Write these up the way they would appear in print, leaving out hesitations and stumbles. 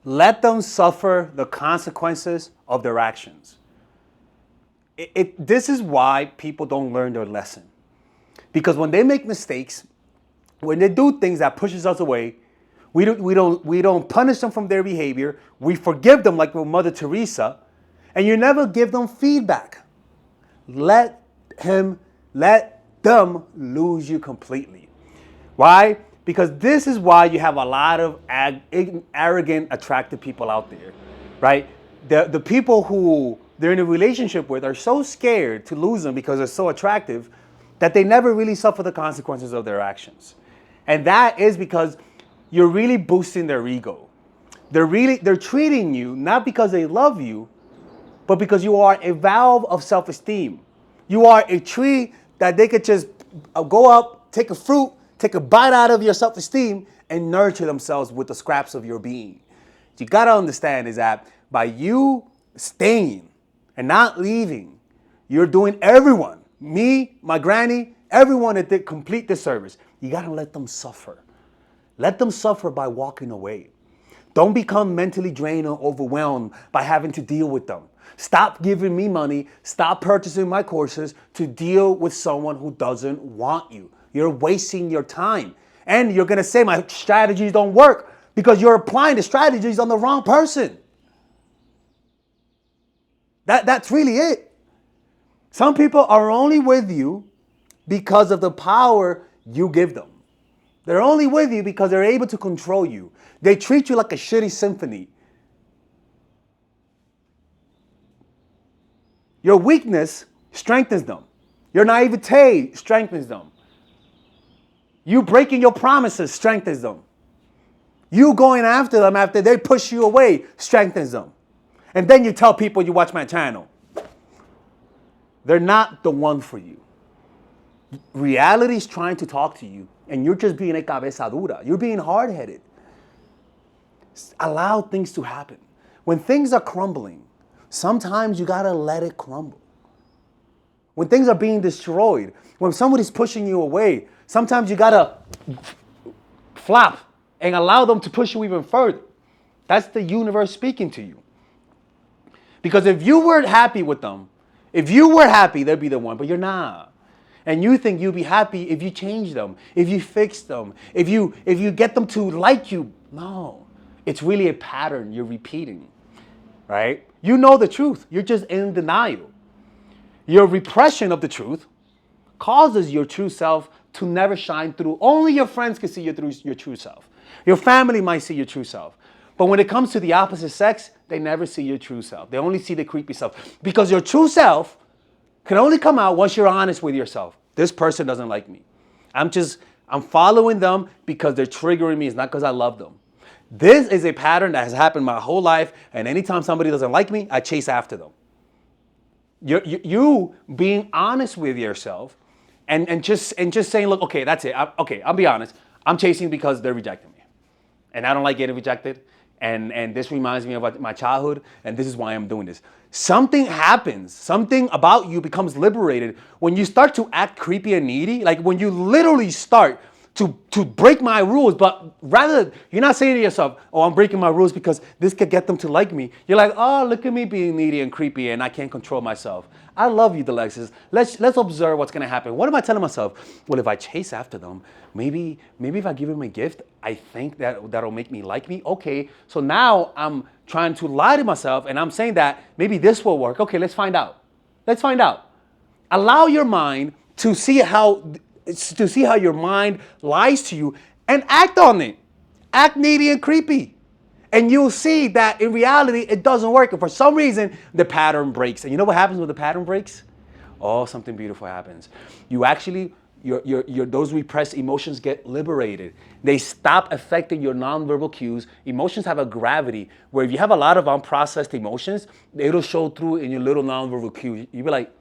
Let them suffer the consequences of their actions. This is why people don't learn their lesson. Because when they make mistakes, when they do things that pushes us away, we don't punish them from their behavior. We forgive them like with Mother Teresa, and you never give them feedback. Let them lose you completely. Why? Because this is why you have a lot of arrogant, attractive people out there, right? The people who they're in a relationship with are so scared to lose them because they're so attractive that they never really suffer the consequences of their actions. And that is because you're really boosting their ego. They're treating you not because they love you, but because you are a valve of self-esteem. You are a tree that they could just go up, take a fruit, take a bite out of your self-esteem, and nurture themselves with the scraps of your being. What you gotta understand is that by you staying and not leaving, you're doing everyone, me, my granny, everyone, a complete disservice. You gotta let them suffer. Let them suffer by walking away. Don't become mentally drained or overwhelmed by having to deal with them. Stop giving me money. Stop purchasing my courses to deal with someone who doesn't want you. You're wasting your time. And you're going to say my strategies don't work because you're applying the strategies on the wrong person. That's really it. Some people are only with you because of the power you give them. They're only with you because they're able to control you. They treat you like a shitty symphony. Your weakness strengthens them. Your naivete strengthens them. You breaking your promises strengthens them. You going after them after they push you away strengthens them. And then you tell people you watch my channel. They're not the one for you. Reality is trying to talk to you, and you're just being a cabeza dura. You're being hard-headed. Allow things to happen. When things are crumbling, sometimes you gotta let it crumble. When things are being destroyed, when somebody's pushing you away, sometimes you gotta flop and allow them to push you even further. That's the universe speaking to you. Because if you weren't happy with them, if you were happy, they'd be the one, but you're not. And you think you'll be happy if you change them, if you fix them, if you get them to like you. No, it's really a pattern you're repeating, right? You know the truth. You're just in denial. Your repression of the truth causes your true self to never shine through. Only your friends can see you through your true self. Your family might see your true self. But when it comes to the opposite sex, they never see your true self. They only see the creepy self. Because your true self can only come out once you're honest with yourself. This person doesn't like me. I'm following them because they're triggering me. It's not because I love them. This is a pattern that has happened my whole life. And anytime somebody doesn't like me, I chase after them. You being honest with yourself and just saying, look, okay, that's it. I'll be honest. I'm chasing because they're rejecting me. And I don't like getting rejected. And this reminds me of my childhood. And this is why I'm doing this. Something happens. Something about you becomes liberated when you start to act creepy and needy. Like when you literally start to break my rules, but rather you're not saying to yourself, oh, I'm breaking my rules because this could get them to like me. You're like, oh, look at me being needy and creepy and I can't control myself. I love you, Delexis. Let's observe what's gonna happen. What am I telling myself? Well, if I chase after them, maybe if I give them a gift, I think that'll make me like me. Okay, so now I'm trying to lie to myself and I'm saying that maybe this will work. Okay, let's find out. Let's find out. Allow your mind to see how your mind lies to you and act on it. Act needy and creepy. And you'll see that in reality, it doesn't work. And for some reason, the pattern breaks. And you know what happens when the pattern breaks? Oh, something beautiful happens. You actually, those repressed emotions get liberated. They stop affecting your nonverbal cues. Emotions have a gravity where if you have a lot of unprocessed emotions, it'll show through in your little nonverbal cues. You'll be like,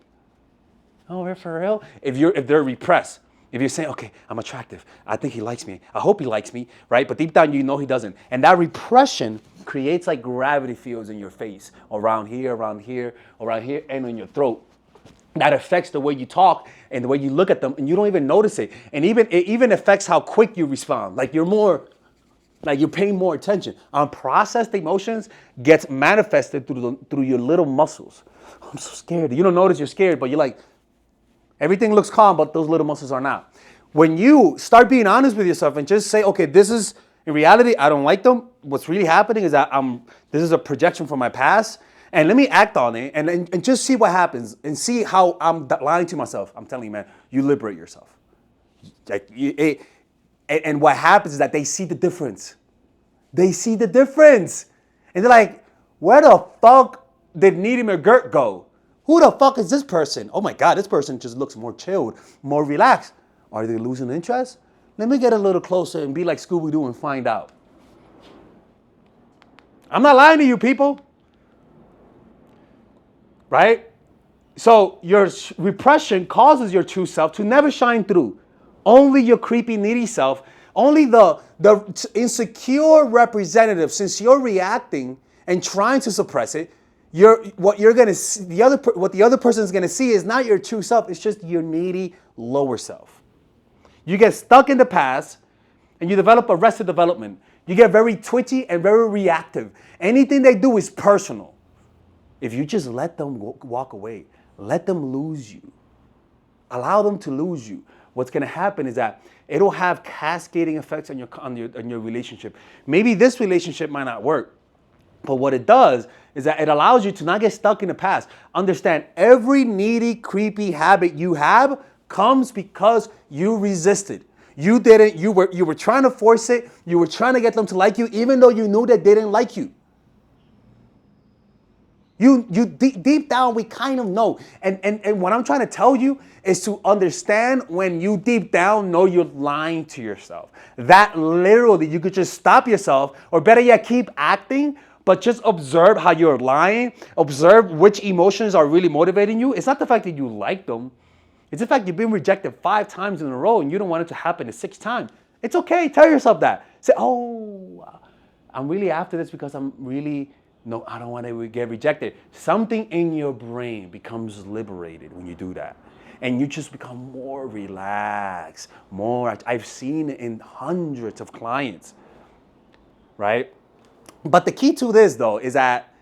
oh, we're for real? If they're repressed. If you're saying, okay, I'm attractive. I think he likes me. I hope he likes me, right? But deep down, you know he doesn't. And that repression creates like gravity fields in your face, around here, and in your throat. That affects the way you talk and the way you look at them, and you don't even notice it. And it even affects how quick you respond. Like you're more Like you're paying more attention. Unprocessed emotions gets manifested through your little muscles. I'm so scared. You don't notice you're scared, but you're like, everything looks calm, but those little muscles are not. When you start being honest with yourself and just say, okay, this is, in reality, I don't like them. What's really happening is that this is a projection from my past, and let me act on it and just see what happens and see how I'm lying to myself. I'm telling you, man, you liberate yourself. Like, and what happens is that they see the difference. They see the difference. And they're like, where the fuck did Needy McGirt go? Who the fuck is this person? Oh my God, this person just looks more chilled, more relaxed. Are they losing interest? Let me get a little closer and be like Scooby-Doo and find out. I'm not lying to you, people. Right? So your repression causes your true self to never shine through. Only your creepy, needy self, only the insecure representative, since you're reacting and trying to suppress it, what you're gonna see, what the other person is gonna see is not your true self, it's just your needy lower self. You get stuck in the past and you develop arrested development. You get very twitchy and very reactive. Anything they do is personal. If you just let them walk away, let them lose you, allow them to lose you, what's going to happen is that it'll have cascading effects on your relationship. Maybe this relationship might not work, but what it does is that it allows you to not get stuck in the past. Understand, every needy, creepy habit you have comes because you resisted. You didn't. You were trying to force it. You were trying to get them to like you, even though you knew that they didn't like you. You deep down, we kind of know. And what I'm trying to tell you is to understand when you deep down know you're lying to yourself. That literally, you could just stop yourself, or better yet, keep acting, but just observe how you're lying. Observe which emotions are really motivating you. It's not the fact that you like them. It's the fact you've been rejected 5 times in a row and you don't want it to happen the 6th time. It's okay. Tell yourself that. Say, oh, I'm really after this because I'm really... No, I don't want to get rejected. Something in your brain becomes liberated when you do that. And you just become more relaxed, more. I've seen it in hundreds of clients, right? But the key to this, though, is that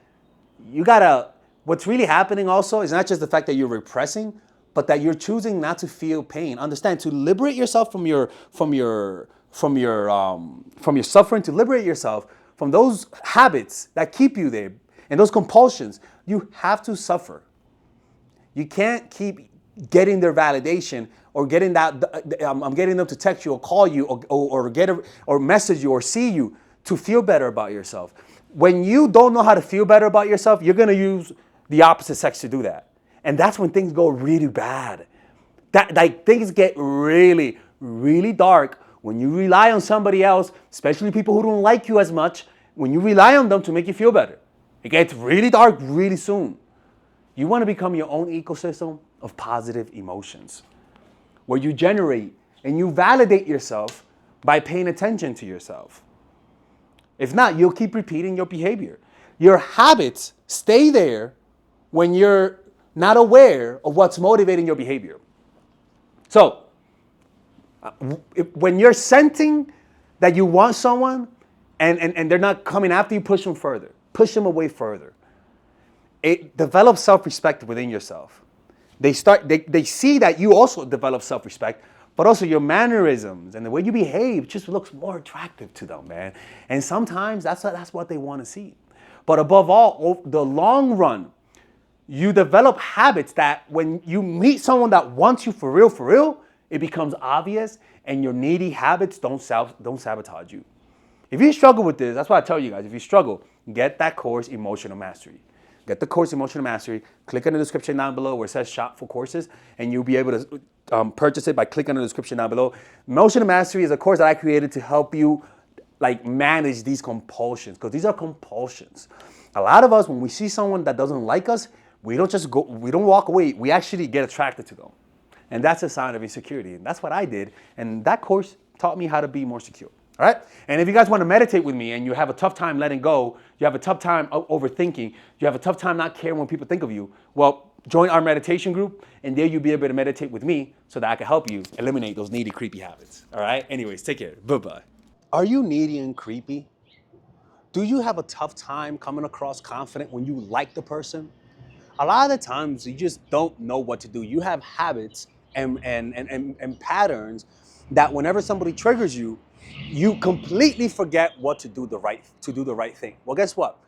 what's really happening also is not just the fact that you're repressing, but that you're choosing not to feel pain. Understand, to liberate yourself from your suffering, to liberate yourself from those habits that keep you there and those compulsions, you have to suffer. You can't keep getting their validation or getting that. I'm getting them to text you or call you or message you or see you to feel better about yourself. When you don't know how to feel better about yourself, you're gonna use the opposite sex to do that, and that's when things go really bad. Things get really, really dark. When you rely on somebody else, especially people who don't like you as much, when you rely on them to make you feel better, it gets really dark really soon. You want to become your own ecosystem of positive emotions, where you generate and you validate yourself by paying attention to yourself. If not, you'll keep repeating your behavior. Your habits stay there when you're not aware of what's motivating your behavior. So, when you're sensing that you want someone and they're not coming after you, push them further. Push them away further. It develops self-respect within yourself. They see that you also develop self-respect, but also your mannerisms and the way you behave just looks more attractive to them, man. And sometimes that's what they want to see. But above all, the long run, you develop habits that when you meet someone that wants you for real, it becomes obvious, and your needy habits don't sabotage you. If you struggle with this, that's why I tell you guys, if you struggle, get that course, Emotional Mastery. Get the course, Emotional Mastery. Click in the description down below where it says shop for courses, and you'll be able to purchase it by clicking on the description down below. Emotional Mastery is a course that I created to help you manage these compulsions, because these are compulsions. A lot of us, when we see someone that doesn't like us, we don't walk away. We actually get attracted to them. And that's a sign of insecurity. And that's what I did. And that course taught me how to be more secure. All right? And if you guys want to meditate with me and you have a tough time letting go, you have a tough time overthinking, you have a tough time not caring when people think of you, well, join our meditation group, and there you'll be able to meditate with me so that I can help you eliminate those needy, creepy habits. All right? Anyways, take care. Bye-bye. Are you needy and creepy? Do you have a tough time coming across confident when you like the person? A lot of the times you just don't know what to do. You have habits and patterns that whenever somebody triggers you, you completely forget what to do the right thing. Well, guess what?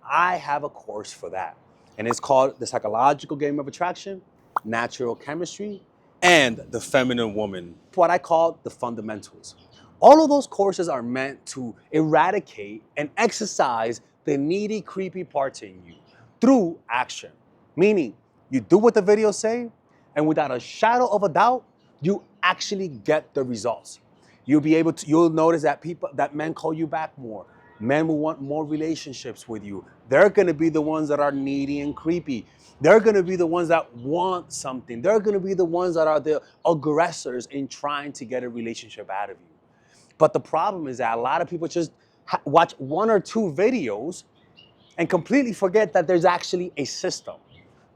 I have a course for that. And it's called The Psychological Game of Attraction, Natural Chemistry, and The Feminine Woman, what I call the fundamentals. All of those courses are meant to eradicate and exercise the needy, creepy parts in you through action. Meaning, you do what the videos say, and without a shadow of a doubt, you actually get the results. You'll notice that men call you back more. Men will want more relationships with you. They're gonna be the ones that are needy and creepy. They're gonna be the ones that want something. They're gonna be the ones that are the aggressors in trying to get a relationship out of you. But the problem is that a lot of people just watch one or two videos and completely forget that there's actually a system.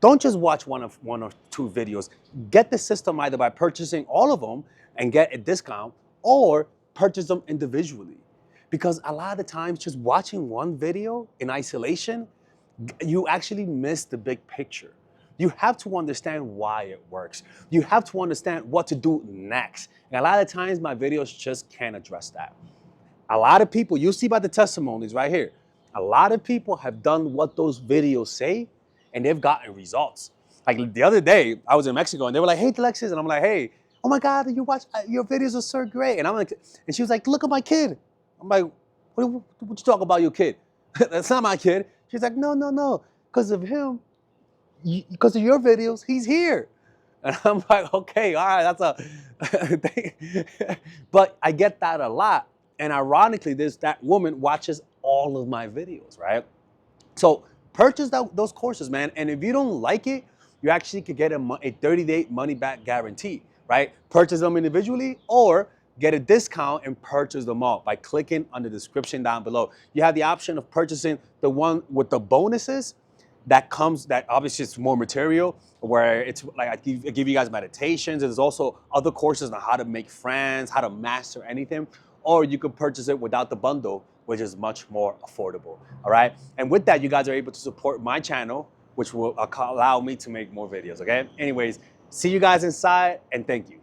Don't just watch one or two videos. Get the system either by purchasing all of them and get a discount, or purchase them individually. Because a lot of the times, just watching one video in isolation, you actually miss the big picture. You have to understand why it works. You have to understand what to do next. And a lot of times, my videos just can't address that. A lot of people, you see by the testimonies right here, a lot of people have done what those videos say, and they've gotten results. Like the other day, I was in Mexico, and they were like, "Hey, Alexis," and I'm like, "Hey, oh my God, you watch your videos are so great." And I'm like, and she was like, "Look at my kid." I'm like, "What you talk about your kid? That's not my kid." She's like, "No, no, no, because of him, because of your videos, he's here." And I'm like, "Okay, all right, that's a." But I get that a lot. And ironically, that woman watches all of my videos, right? So purchase those courses, man. And if you don't like it, you actually could get a 30-day money-back guarantee, right? Purchase them individually, or get a discount and purchase them all by clicking on the description down below. You have the option of purchasing the one with the bonuses that obviously it's more material, where it's like I give you guys meditations. There's also other courses on how to make friends, how to master anything, or you could purchase it without the bundle, which is much more affordable. All right. And with that, you guys are able to support my channel, which will allow me to make more videos. Okay. Anyways, see you guys inside, and thank you.